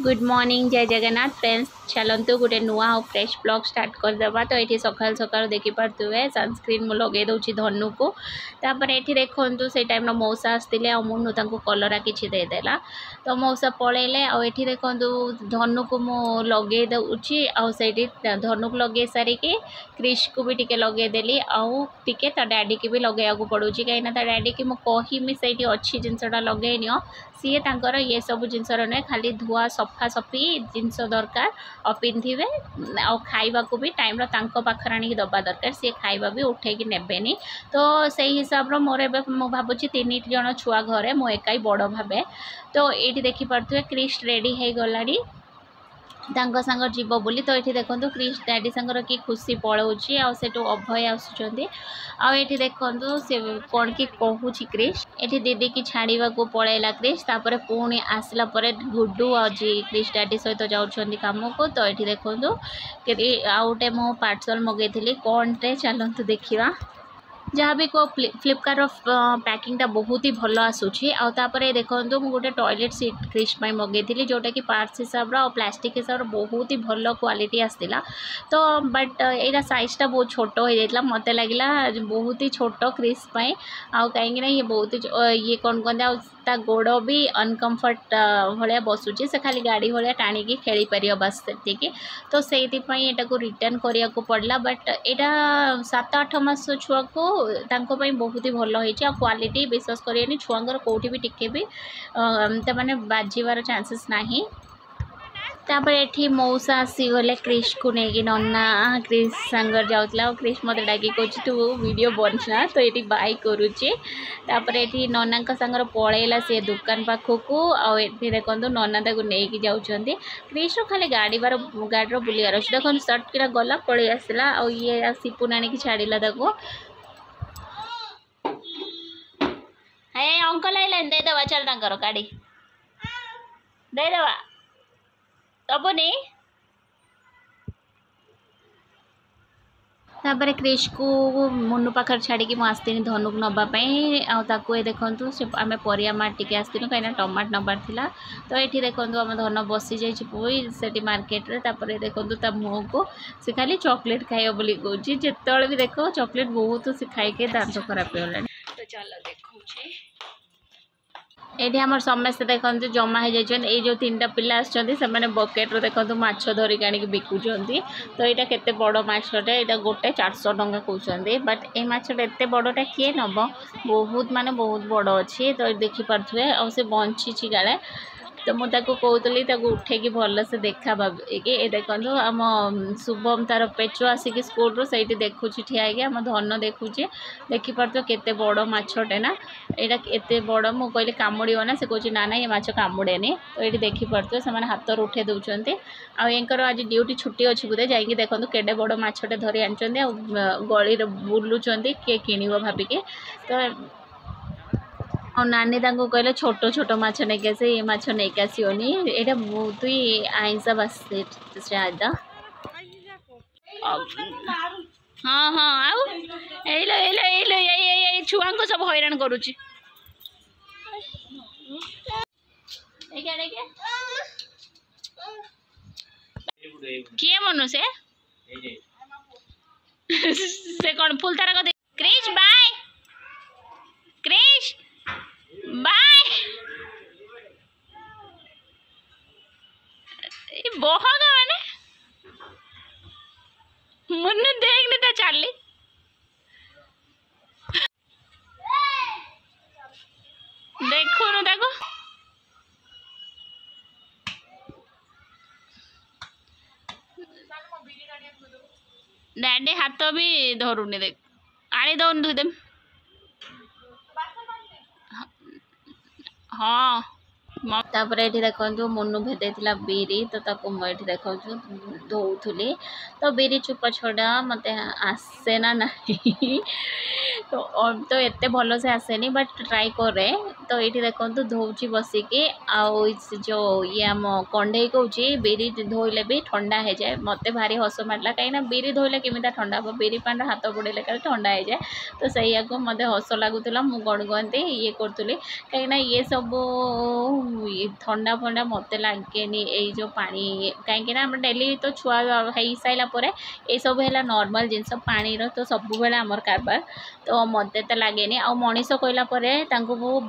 Good morning जय Jagannath friends चलतु गोटे नुआ और फ्रेश ब्लॉग स्टार्ट करदेवा। तो ये सकाल सकाल देखिपे सनस्क्रीन मुझे लगे दूसरी धनु को तापर ये देखु से टाइम मौसा आसते आ मुनु कलरा किसी देदेला तो मौसा पलैले आठी देखु धनु को मु लगे दूची आठी धनु को लगे सारिकी क्रिश को भी टिके लगेदेली आके डैडी की भी लगे पड़ू कहीं डैडी की मुझे से अच्छी जिनसा लगे नि सी तर ये सब जिनस नुहे खाली धुआ सफा सफी जिनस दरकार और पिंधे आ खाइबा को भी टाइम पाखर आनिक दबा दरकार सी खाइबा भी उठेकी नेबेनी। तो से हिसाब मोर भावुँ 3 जन छुआ घरे मु एकाई बड़ भावे। तो ये देखिपे क्रिश रेडी हो गलानी सांग जीव बोली। तो ये देखो क्रिश डैडी सांगर कि खुशी पलाऊँगी आठू अभय आसुँच आठी देखु से कौन कि कहूँ क्रिश ये दीदी की छाड़ा को पलैला क्रिश तापर पुणी आसला गुड्डू आज क्रिश डैडी सहित जाऊँच कम को। तो ये देखो आउटे मो पार्सल मगेली कौन टे चलतु देखा जहाँ भी को फ्लिपकार्ट पैकिंगटा बहुत ही भल आसूची आपर देखो मुझे गोटे टॉयलेट सीट क्रिश मगेली जोटा कि पार्ट्स हिसाब और प्लास्टिक हिसाब बहुत ही भल क्वालिटी आसला। तो बट यहाँ साइजटा बहुत छोट हो जाता मत लगे बहुत ही छोट क्रिश आउ कहीं ये बहुत ये कौन कहते गोड़ भी अनकम्फर्ट भाया बसुची से खाली गाड़ी भाया टाणी खेली पार बस से। तो से को रिटर्न करने को पड़ला बट यहाँ 7-8 मास छुआ को बहुत ही भल होती क्वालिटी विश्वास करें छुआर कौटी भी टिके भी मैंने बाजिबार चांसेस नहीं। तापर ये मौसा आसीगले क्रिश को लेकिन नन्ना क्रिश सांगर जाऊला क्रिश मत डाकी कह तू वीडियो बना। तो ये बाय करुचे तापर ये नन्ना सांगर पलैला सी दुकान पाखक आठी देखो नन्ना ताक नहीं जाऊँच क्रिश खाली गाड़ी बुलार अच्छे देखो सर्ट किना गला पलि आसला ये सिपुन आनिक छाड़ा ताको हे अंकल आइलान देदेवा चल तर गाड़ी देदेवा दबनी। तापर क्रिश को मुनु पाखर छाड़ी मुझे धनु नापी आगे देखु से आम परिया मार्ट टी आसलु कहीं टमाट नबार था। तो ये देखो आम धन बसी जाइए मार्केट रे तापर देखो ता मुँह को से खाली चॉकलेट खाइब बोली कौच जिते भी देख चॉकलेट बहुत से खाई दांत खराब होगा। तो चलो देखो ये आम समस्ते देखो जमा हो जाए जो 3टा पिला आसने बकेट देखो माछ धरिक आनिक बिकुंट। तो यहाँ केते बड़ माछटे यहाँ गोटे 400 टंका कहते बट ये माछटा एत बड़टा किए नब बहुत माने बहुत बड़ अच्छी। तो देखिपे आ बंची गाले तो मुझे कहती उठेकी भल से देखा भाई देखो आम शुभम तार पेचु आसिक स्कूल रू से देखुँ ठिया आम धन देखुचे देखिपे केते बड़ माछटे ना यहाँ एत बड़ मु कहली कामुड़ो ना से कहे ना ना ये माछ कामुड़ेनी। तो ये देखिपे से हाथ उठे दौरान आर आज ड्यूटी छुट्टी अच्छी बोधे जाकि देखो केडे बड़ माछटे धरी आनी गली बुलूँ किए किणव भाविकी। तो और नानी कहले छोट छोट माछ नहीं आसे ये माछ नहीं आसोनी यहाँ बहुत ही आईसा बास हाँ हाँ आउ छुआ को सब हैरान करुच्ची किए मनु से से कौन फुल तारा को क्रिश बाय क्रिश बाय बहगा मैंने मुन्नू देखने तो चाली देखो न देखो डैडी हाथ भी धरुनी देख आनी दौन धुदेम हाँ तापर ये देखो मुनु भेदे बिरी तो मुझे देखो धोली तो बिरी चुपा छड़ा मत आसे ना नहीं तो एत भल से आसेनी बट ट्राई करे। तो ये देखो धोची बसिकी जो ये आम कंडे कौची बिरी धोइले भी ठंडा हो जाए मत भारी हस मारला कहीं बिरी धोइले केमी ठंडा हम बिरी पान हाथ बुड़ेले का ठंडा हो जाए। तो सही मत हस लगुला मुझे कौन कहते ये करी कहीं ये सब थंडा फंडा मत लगे यही जो पानी कहीं डेली तो छुआ हो सारापर ये सब है नॉर्मल जिनस पानी तो सब बेले आमर कारबार तो मत तो लगे आ मनीष कहला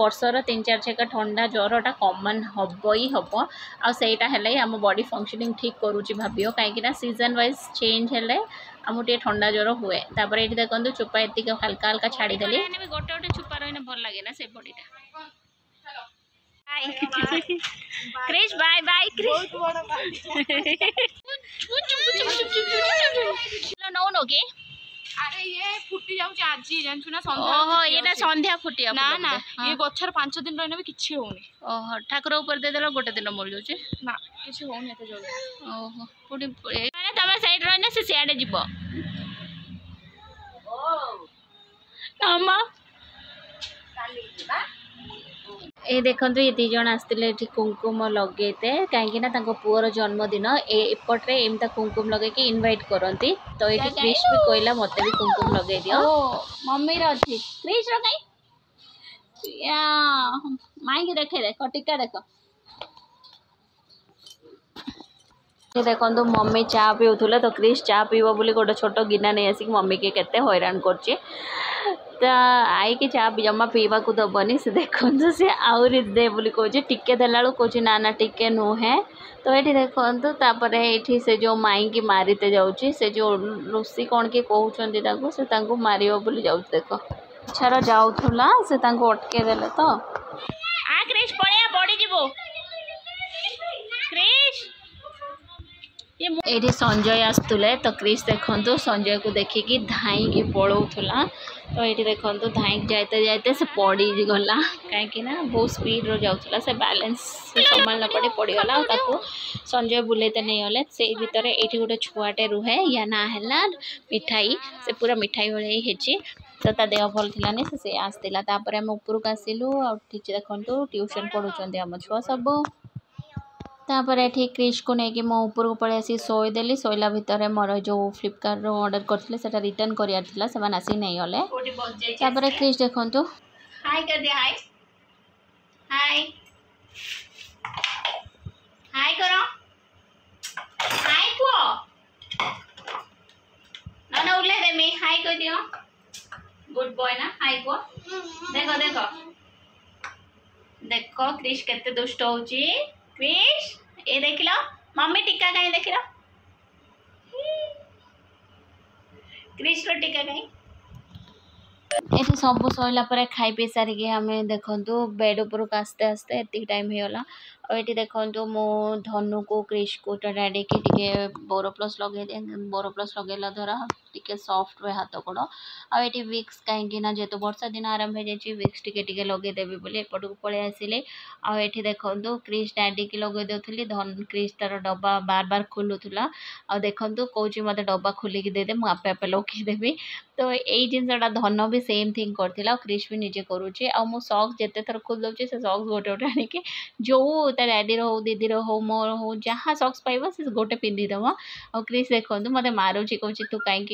वर्षर 3-4 छेक ठंडा ज्वरटा कमन हम ही हम आईटा है आम बॉडी फंक्शनिंग ठीक करुच्ची भाव कहीं सीजन वाइज चेंज है आमको टे ठंडा ज्वर हुए तापर ये देखो चोपा एति हल्का हल्का छाड़देली गोटे गोटे चोपा रही भल लगे ना से बॉडीटा क्रिश बाय बाय क्रिश नौ नो के अरे ये फुटी जाउची आजी जानछु ना संध्या ओहो एटा संध्या फुटी ना ना ये गछर 5 दिन रहने भी किछि होनी ओहो ठाकुर ऊपर दे देलो गोटे दिन मर जाउची ना किछि होनी एते जल्दी ओहो फुटी माने तमे साइड रहने से सियाडे जिवो ओ अम्मा काली जिबा ये देखो ये दी जन आसते कुंकुम लगेते कहीं पुअर जन्मदिन एपटे एमता कुंकुम लगे इनवाइट करती तो ये क्रिश भी कहला मत भी कुंकुम लगे दियो मम्मी रही क्रिश माई की देखे देख टीका देख देखो मम्मी चा पीऊले तो क्रिश चा पीब बोली गोटे छोट गिना नहीं आसिक मम्मी के केते हैरान कर आई कि चा जमा पीवा को दबनी से देखो सी आहरी दे बोली कहे टिके देला कहे ना ना टिके नुहे तो ये देखो ये से जो माई की मारीते जाऊँगी से जो लुसी कौन किए कहते से मार बोली जाऊँ देख छार जाऊला से अटके देले तो आ क्रिश पड़े पड़ी जीवो क्रिश ये संजय आसुले तो क्रिश देखो संजय को देखिकी धाई पलाऊला तो ये देखो धाई जाते जाते से पड़ी गला कहीं बहुत स्पीड रो जाऊला से बैलेंस संभाल न पड़े पड़गला संजय बुलेते नहीं गले से भितर ये गोटे छुआटे रुहे या ना है मिठाई से पूरा मिठाई भाई तो ता देह भल थी से आसला आम उपरक आसलु आ ठीक देखो ट्यूशन पढ़ुं आम छुआ सब तापर ये क्रिश को लेकिन मो ऊपर को पड़े आसी शोदेली शोला भितर मोर जो फ्लिपकार्ट रो ऑर्डर करथिले सेटा रिटर्न करियार थिला से माने आसी नहीं गले तापर क्रिश देखंतु हाय कर दे हाय हाय हाय करो हाय को ना ना उले दे मी हाय कर दियो गुड बॉय ना हाय को देखो देखो देखो क्रिश केते दुष्ट होची क्रिश ये देख लो मम्मी टीका कहीं देख लो क्रिश रो टीका कहीं ये सब सैला खाई पी सारिके आम देखु बेड उपर आस्ते आस्ते एति टाइम होगा और ये देखो मो धनु को क्रिश को डैडी की टे बोरोप्लस लगे दिए बोरोप्लस लगेला द्वारा टे सॉफ्ट हुए हाथ गोड़ आठी विक्स कहीं जेहेतु वर्षा दिन आरंभ हो जाए विक्स टे लगेदेवी बोली एपटू पलि आसिले आठी देखो क्रिश डैडी की लगे देती धन क्रिश तार डब्बा बार बार खोलुला आ देखु कौच मत डब्बा खोलिकी देदे मुझे आपे आपे लगेदेवी तो यही जिनसा धन भी सेम थिंग करथिला क्रिश भी निजे करुचे आ मो सॉक्स जेते थर खोल दउचे से सॉक्स गोटे गोटे आनिके जो ता डैडी रो दीदी रो हो मोर हो जहाँ सॉक्स पाइबा से गोटे पिंधि दब आ क्रिश देखो मते मारुची कहूँ तू कहीं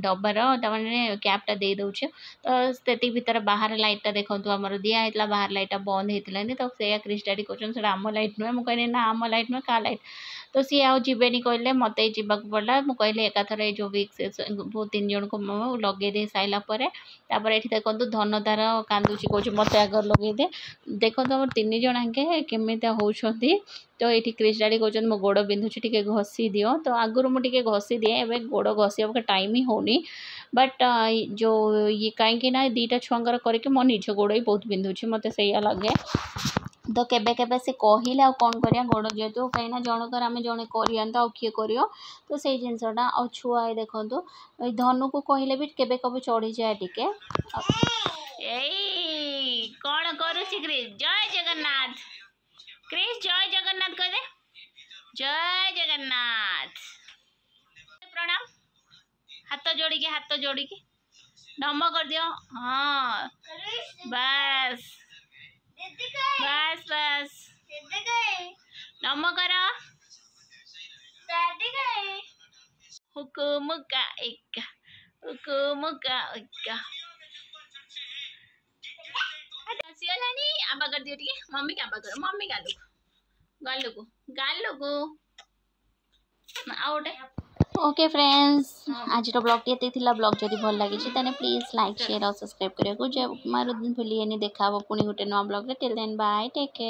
डब्बार तमाने कैपटा दे दउचे तो सेति भीतर बाहर लाइटा देखो आमर दिया होता बाहर लाइटा बंद होता तो से क्रिश डैडी कहते आम लाइट नुहे मुझे ना आम लाइट नुहे क्या लाइट तो सी आउ जीवेनी कहले मत जावाक पड़ा मुझे एकाथर जो विक्स 3 जन को लगे दे सारापर तापर ये देखो धन तार कांदुची कौच मत आगर लगे देखो आम 3 जन आगे केमी होती तो ये क्रिश डैडी कहते मो गोड़ बिंधुची टे घसी दियो तो आगुरी मुझे घसी दिए एवं गोड़ घसीवा टाइम ही होनी बट जो ये कहीं ना 2टा छुआर करके मो निज गोड़ ही बहुत बिंधुची मत से लगे तो केबे केबे से कहले आ कौन करिया गोड़ जेहेतु कहीं जनकर आम जड़े कर किए कर तो से जिनसटा आ छुआ देखो धनु को कहले भी केबे कभी चढ़ी जाए टिके कौन करुँ क्रिश जय जगन्नाथ क्रिश जय जगन्नाथ कह दे जय जगन्नाथ प्रणाम हाथ जोड़ी नम कर दियो हाँ बस बस बस नम कर हुकुम का एक हुकुम का एक आबा कर दियो ठीक है मम्मी के आबा करो मम्मी गालू को आउट ओके फ्रेंड्स आज ब्लॉग टी ब्लॉग जब भल लगी तेने प्लीज लाइक शेयर और सब्सक्राइब करियो जब मारो दिन भूलिए देखा पुणी गोटे नुआ blog till then bye take care.